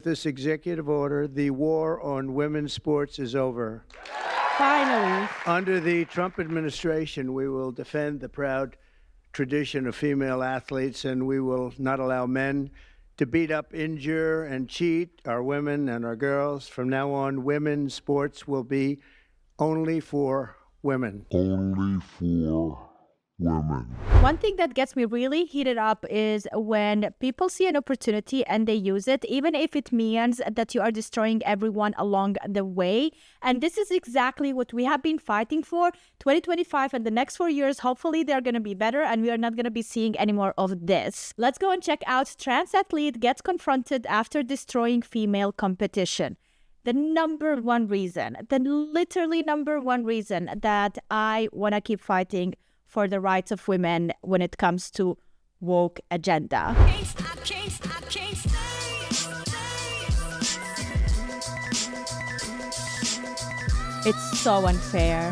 This executive order, the war on women's sports is over. Finally. Under the Trump administration, we will defend the proud tradition of female athletes, and we will not allow men to beat up, injure, and cheat our women and our girls. From now on, women's sports will be only for women. Only for women. One thing that gets me really heated up is when people see an opportunity and they use it, even if it means that you are destroying everyone along the way. And this is exactly what we have been fighting for. 2025 and the next 4 years, hopefully they're going to be better and we are not going to be seeing any more of this. Let's go and check out trans athlete gets confronted after destroying female competition. The number one reason, the literally number one reason that I want to keep fighting for the rights of women when it comes to woke agenda. It's so unfair.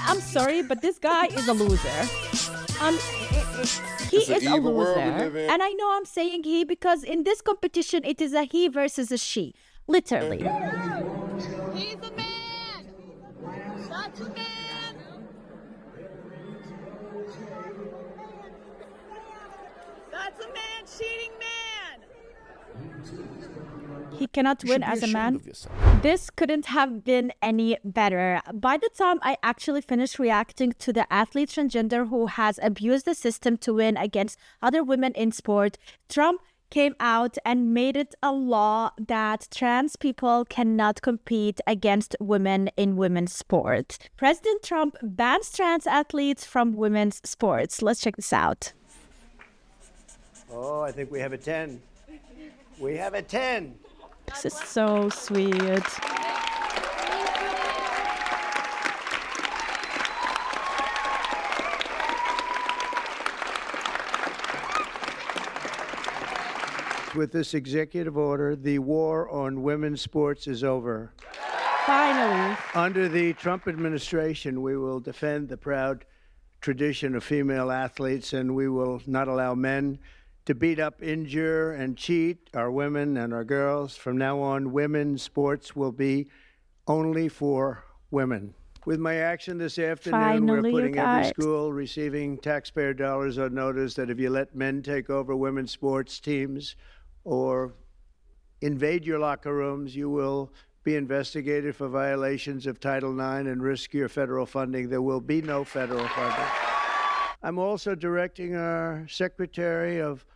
I'm sorry, but this guy is a loser. He is a loser. And I know I'm saying he because in this competition, it is a he versus a she. Literally. He's a man! Such a man! That's a man cheating man! He cannot win as a man. This couldn't have been any better. By the time I actually finished reacting to the athlete transgender who has abused the system to win against other women in sport, Trump came out and made it a law that trans people cannot compete against women in women's sport. President Trump bans trans athletes from women's sports. Let's check this out. Oh, I think we have a 10. We have a 10. This is so sweet. With this executive order, the war on women's sports is over. Finally. Under the Trump administration, we will defend the proud tradition of female athletes, and we will not allow men to beat up, injure, and cheat our women and our girls. From now on, women's sports will be only for women. With my action this afternoon, Finally, we're putting you every guys. school receiving taxpayer dollars on notice that if you let men take over women's sports teams or invade your locker rooms, you will be investigated for violations of Title IX and risk your federal funding. There will be no federal funding. I'm also directing our Secretary of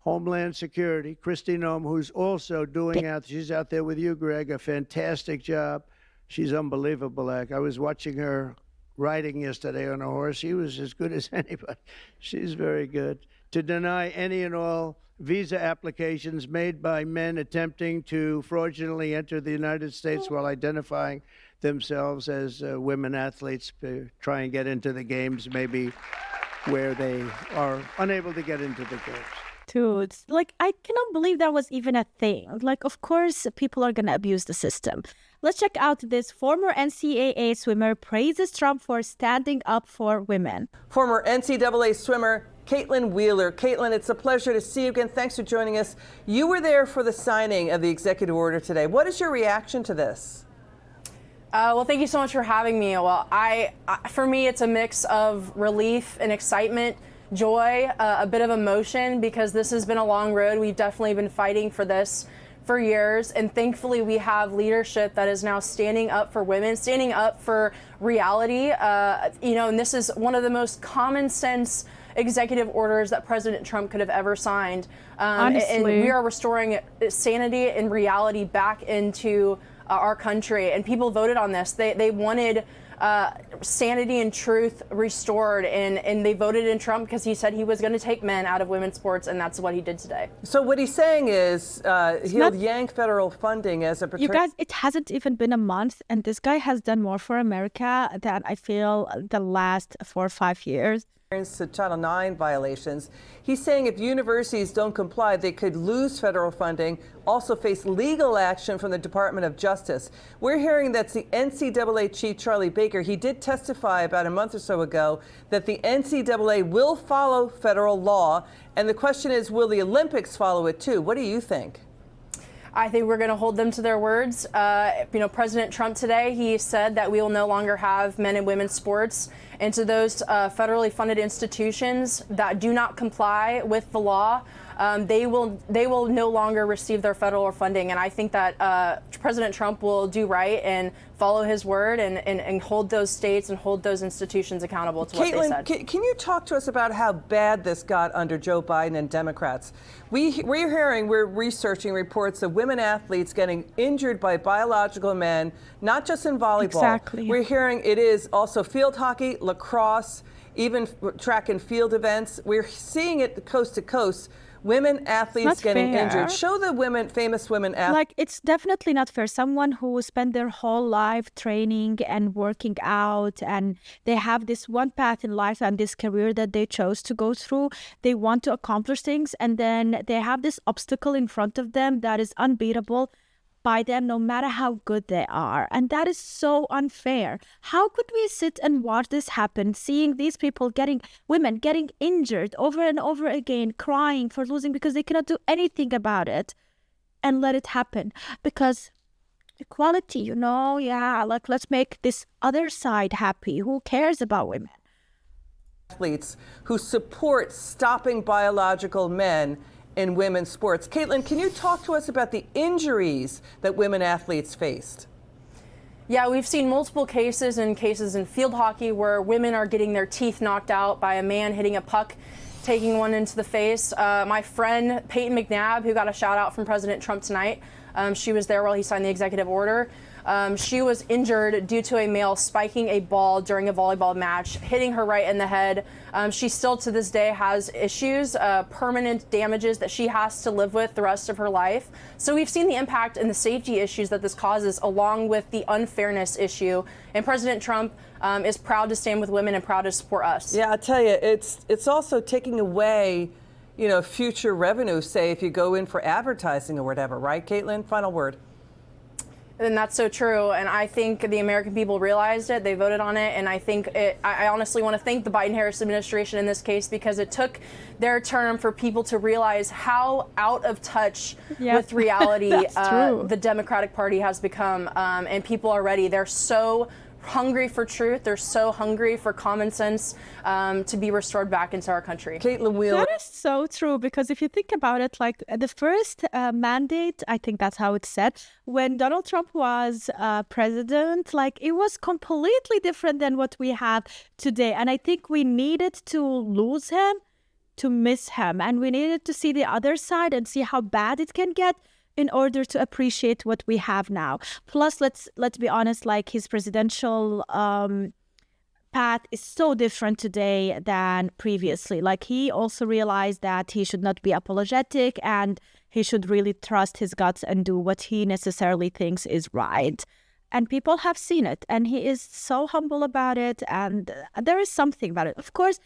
Homeland Security, Kristi Noem, who's also doing she's out there with you, Greg, a fantastic job. She's unbelievable. I was watching her riding yesterday on a horse. She was as good as anybody. She's very good. To deny any and all visa applications made by men attempting to fraudulently enter the United States while identifying themselves as women athletes to try and get into the games, maybe where they are unable to get into the games. Dude, like, I cannot believe that was even a thing. Like, of course, people are going to abuse the system. Let's check out this former NCAA swimmer praises Trump for standing up for women. Former NCAA swimmer Caitlin Wheeler. Caitlin, it's a pleasure to see you again. Thanks for joining us. You were there for the signing of the executive order today. What is your reaction to this? Well, thank you so much for having me. Well, for me, it's a mix of relief and excitement, joy, a bit of emotion, because this has been a long road. We've definitely been fighting for this for years, and thankfully we have leadership that is now standing up for women, standing up for reality. And this is one of the most common sense executive orders that President Trump could have ever signed. And we are restoring sanity and reality back into our country, and people voted on this. They wanted sanity and truth restored, and they voted in Trump because he said he was going to take men out of women's sports, and that's what he did today. So what he's saying is he'll yank federal funding as a... You guys, it hasn't even been a month, and this guy has done more for America than I feel the last 4 or 5 years. To Title IX violations. He's saying if universities don't comply, they could lose federal funding, also face legal action from the Department of Justice. We're hearing that the NCAA chief, Charlie Baker, he did testify about a month or so ago that the NCAA will follow federal law. And the question is, will the Olympics follow it too? What do you think? I think we're going to hold them to their words. President Trump today, he said that we will no longer have men and women's sports. And to those federally funded institutions that do not comply with the law, they will no longer receive their federal funding. And I think that President Trump will do right and follow his word and hold those states and hold those institutions accountable to what they said. Can you talk to us about how bad this got under Joe Biden and Democrats? We're researching reports of women athletes getting injured by biological men, not just in volleyball. Exactly. We're hearing it is also field hockey, lacrosse, even track and field events. We're seeing it coast to coast. Women athletes getting injured. Show the famous women athletes. Like, it's definitely not fair. Someone who spent their whole life training and working out, and they have this one path in life and this career that they chose to go through. They want to accomplish things, and then they have this obstacle in front of them that is unbeatable by them, no matter how good they are. And that is so unfair. How could we sit and watch this happen, seeing these people women getting injured over and over again, crying for losing because they cannot do anything about it, and let it happen? Because equality, let's make this other side happy. Who cares about women? Athletes who support stopping biological men in women's sports. Caitlin, can you talk to us about the injuries that women athletes faced? Yeah, we've seen multiple cases in field hockey where women are getting their teeth knocked out by a man hitting a puck, taking one into the face. My friend Peyton McNabb, who got a shout out from President Trump tonight, she was there while he signed the executive order. She was injured due to a male spiking a ball during a volleyball match, hitting her right in the head. She still to this day has issues, permanent damages that she has to live with the rest of her life. So we've seen the impact and the safety issues that this causes, along with the unfairness issue. And President Trump is proud to stand with women and proud to support us. Yeah, I tell you, it's also taking away, future revenue, say, if you go in for advertising or whatever, right, Caitlin? Final word. And that's so true. And I think the American people realized it. They voted on it. And I think I honestly want to thank the Biden-Harris administration in this case, because it took their term for people to realize how out of touch with reality the Democratic Party has become. And people are ready. They're so hungry for truth. They're so hungry for common sense to be restored back into our country. Caitlin Wheeler. That is so true, because if you think about it, like the first mandate, I think that's how it's said, when Donald Trump was president, like it was completely different than what we have today. And I think we needed to lose him to miss him. And we needed to see the other side and see how bad it can get in order to appreciate what we have now. Plus, let's be honest, like his presidential path is so different today than previously. Like, he also realized that he should not be apologetic and he should really trust his guts and do what he necessarily thinks is right. And people have seen it, and he is so humble about it, and there is something about it. Of course,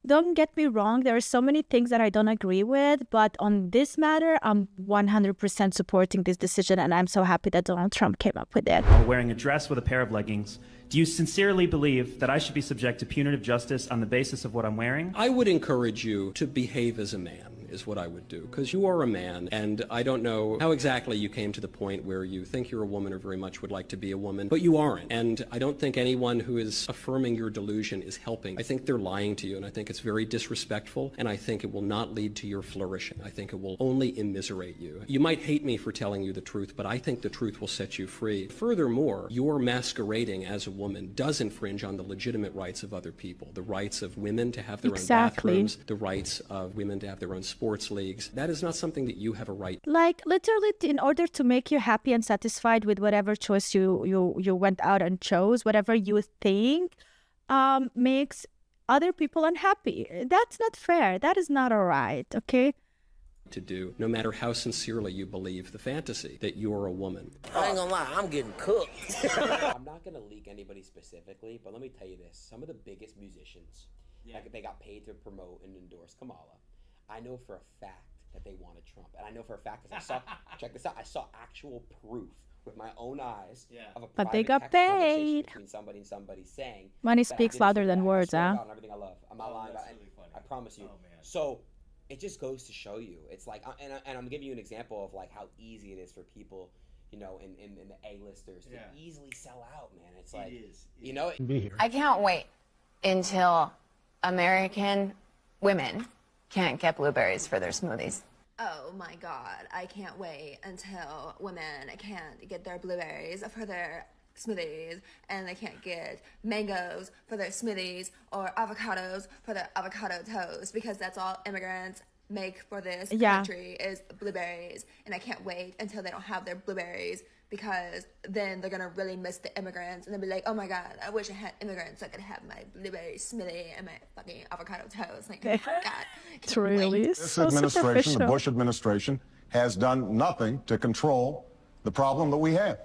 don't get me wrong, there are so many things that I don't agree with, but on this matter, I'm 100% supporting this decision, and I'm so happy that Donald Trump came up with it. Wearing a dress with a pair of leggings, do you sincerely believe that I should be subject to punitive justice on the basis of what I'm wearing? I would encourage you to behave as a man, is what I would do, because you are a man, and I don't know how exactly you came to the point where you think you're a woman or very much would like to be a woman, but you aren't. And I don't think anyone who is affirming your delusion is helping. I think they're lying to you, and I think it's very disrespectful, and I think it will not lead to your flourishing. I think it will only immiserate you. You might hate me for telling you the truth, but I think the truth will set you free. Furthermore, your masquerading as a woman does infringe on the legitimate rights of other people, the rights of women to have their own bathrooms, the rights of women to have their own sports leagues. That is not something that you have a right. Like literally, in order to make you happy and satisfied with whatever choice you went out and chose, whatever you think makes other people unhappy. That's not fair. That is not all right. Okay. To do, no matter how sincerely you believe the fantasy that you're a woman. I ain't gonna lie, I'm getting cooked. I'm not gonna leak anybody specifically, but let me tell you this. Some of the biggest musicians, like, they got paid to promote and endorse Kamala. I know for a fact that they wanted Trump. And I know for a fact, because I saw, check this out, I saw actual proof with my own eyes of a But they private got text conversation paid. between somebody and somebody saying, Money that I speaks did louder this than for that. words, I swear to huh? God, on everything I love. I'm not lying about it. I promise you. So it just goes to show you. It's like, and I'm giving you an example of like how easy it is for people, you know, in the A-listers to easily sell out, man. It's like, you know. I can't wait until American women can't get blueberries for their smoothies. Oh my God, I can't wait until women can't get their blueberries for their smoothies, and they can't get mangoes for their smoothies or avocados for their avocado toast, because that's all immigrants make for this country is blueberries. And I can't wait until they don't have their blueberries, because then they're gonna really miss the immigrants, and they'll be like, oh my God, I wish I had immigrants so I could have my blueberry smoothie and my fucking avocado toast. Like, oh my God. It's really This so administration, the superficial. Bush administration, has done nothing to control the problem that we have.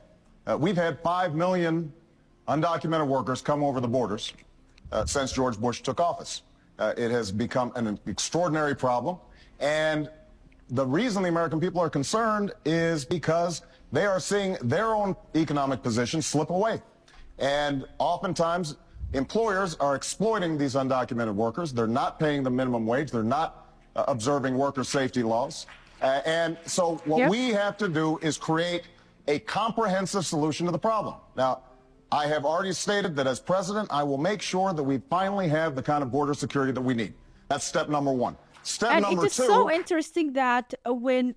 We've had 5 million undocumented workers come over the borders since George Bush took office. It has become an extraordinary problem. And the reason the American people are concerned is because they are seeing their own economic position slip away. And oftentimes, employers are exploiting these undocumented workers. They're not paying the minimum wage. They're not observing worker safety laws. And so what we have to do is create a comprehensive solution to the problem. Now, I have already stated that as president, I will make sure that we finally have the kind of border security that we need. That's step number one. Step number two. And it is so interesting that when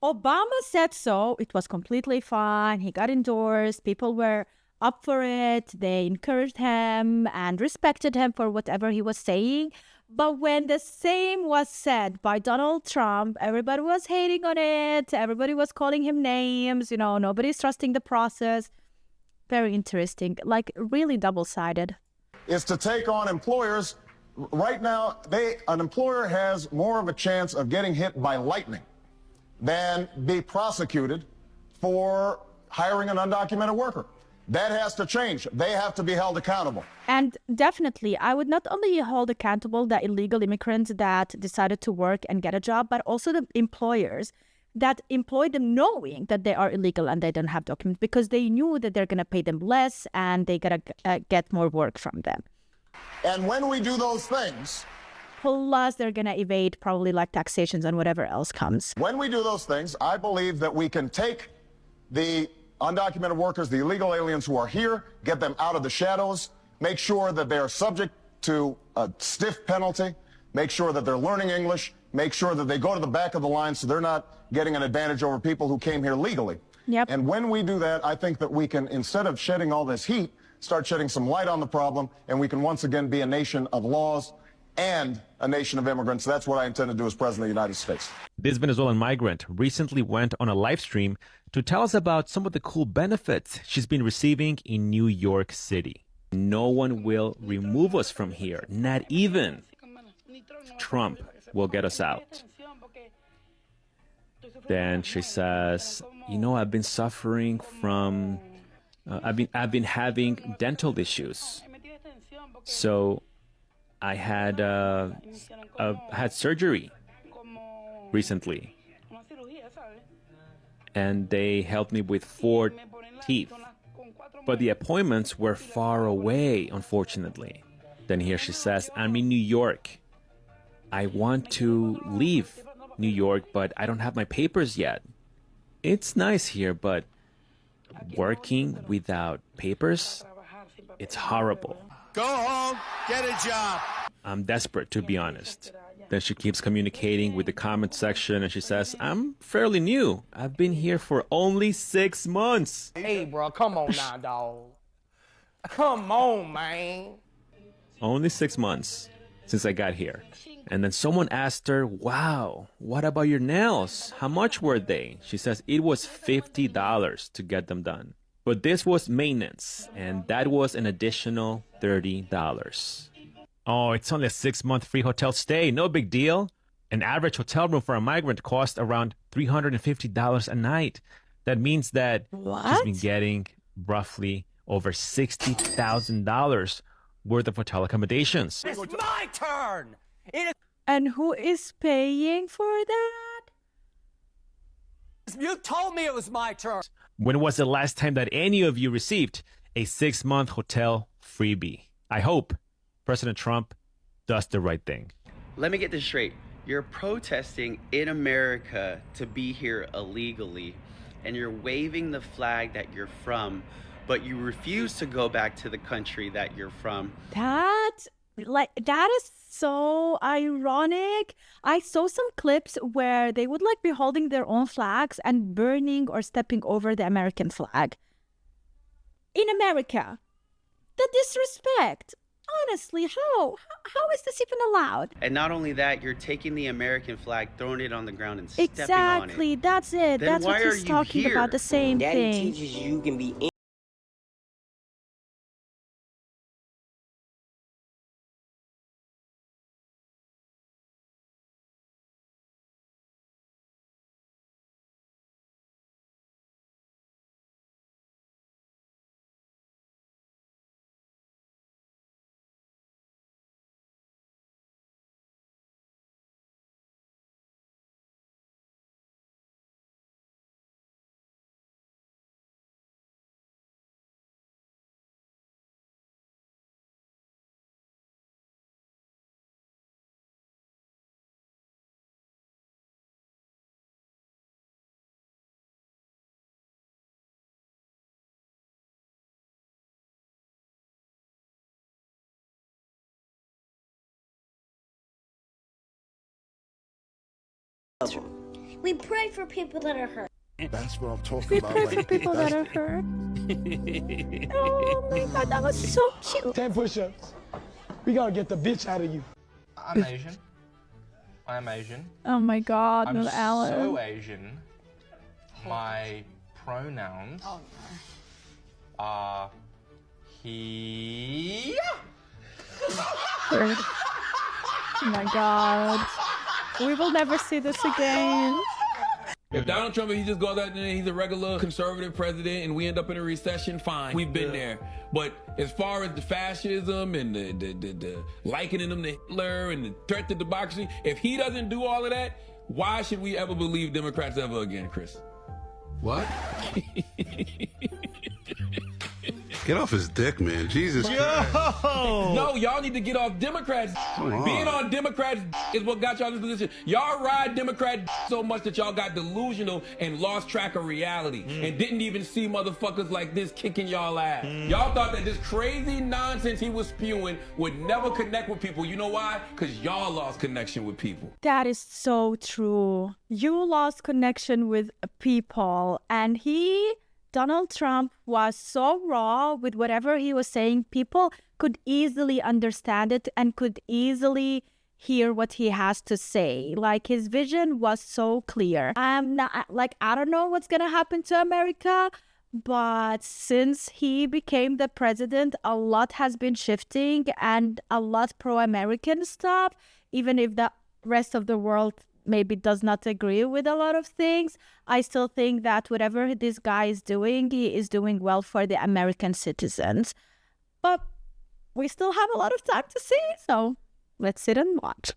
Obama said so, it was completely fine. He got endorsed. People were up for it. They encouraged him and respected him for whatever he was saying. But when the same was said by Donald Trump, everybody was hating on it. Everybody was calling him names. You know, nobody's trusting the process. Very interesting, like really double-sided. Is to take on employers. Right now, an employer has more of a chance of getting hit by lightning than be prosecuted for hiring an undocumented worker. That has to change. They have to be held accountable. And definitely, I would not only hold accountable the illegal immigrants that decided to work and get a job, but also the employers that employ them knowing that they are illegal and they don't have documents, because they knew that they're going to pay them less and they got to get more work from them. And when we do those things, plus they're going to evade probably like taxations and whatever else comes. When we do those things, I believe that we can take the undocumented workers, the illegal aliens who are here, get them out of the shadows, make sure that they are subject to a stiff penalty, make sure that they're learning English, make sure that they go to the back of the line so they're not getting an advantage over people who came here legally. Yep. And when we do that, I think that we can, instead of shedding all this heat, start shedding some light on the problem, and we can once again be a nation of laws and a nation of immigrants. That's what I intend to do as President of the United States. This Venezuelan migrant recently went on a live stream to tell us about some of the cool benefits she's been receiving in New York City. No one will remove us from here, not even Trump will get us out. Then she says, you know, I've been suffering from, I've been having dental issues. So I had surgery recently, and they helped me with 4 teeth. But the appointments were far away, unfortunately. Then here she says, I'm in New York. I want to leave New York, but I don't have my papers yet. It's nice here, but working without papers, it's horrible. Go home, get a job. I'm desperate, to be honest. Then she keeps communicating with the comment section, and she says, I'm fairly new. I've been here for only 6 months. Hey, bro, come on now, dog. Come on, man. Only 6 months since I got here. And then someone asked her, wow, what about your nails? How much were they? She says it was $50 to get them done. But this was maintenance, and that was an additional $30. Oh, it's only a 6-month free hotel stay. No big deal. An average hotel room for a migrant costs around $350 a night. That means that she's been getting roughly over $60,000 worth of hotel accommodations. It's my turn. And who is paying for that? You told me it was my turn. When was the last time that any of you received a 6-month hotel freebie? I hope President Trump does the right thing. Let me get this straight. You're protesting in America to be here illegally, and you're waving the flag that you're from, but you refuse to go back to the country that you're from. That is so ironic. I saw some clips where they would be holding their own flags and burning or stepping over the American flag. In America, the disrespect. Honestly, how is this even allowed? And not only that, you're taking the American flag, throwing it on the ground, and stepping on it. Exactly, that's it. Then That's why what are he's you talking here? about, the same Daddy thing. teaches you can be We pray for people that are hurt. That's what I'm talking We about. pray for people that are hurt. Oh my god, that was so cute. 10 push-ups. We gotta get the bitch out of you. I'm Asian. I'm Asian. Oh my god, I'm not Alan. so Asian. My pronouns are he. Oh my god. We will never see this again. If Donald Trump, if he just goes out there and he's a regular conservative president and we end up in a recession, fine. We've been there. But as far as the fascism and the likening him to Hitler and the threat to democracy, if he doesn't do all of that, why should we ever believe Democrats ever again, Chris? What? Get off his dick, man. Jesus Christ. No, y'all need to get off Democrats. Being on Democrats is what got y'all in this position. Y'all ride Democrats so much that y'all got delusional and lost track of reality and didn't even see motherfuckers like this kicking y'all ass. Y'all thought that this crazy nonsense he was spewing would never connect with people. You know why? Because y'all lost connection with people. That is so true. You lost connection with people, and Donald Trump was so raw with whatever he was saying. People could easily understand it and could easily hear what he has to say. Like, his vision was so clear. I don't know what's gonna happen to America, but since he became the president, a lot has been shifting and a lot pro-American stuff, even if the rest of the world maybe does not agree with a lot of things. I still think that whatever this guy is doing, he is doing well for the American citizens. But we still have a lot of time to see, so let's sit and watch.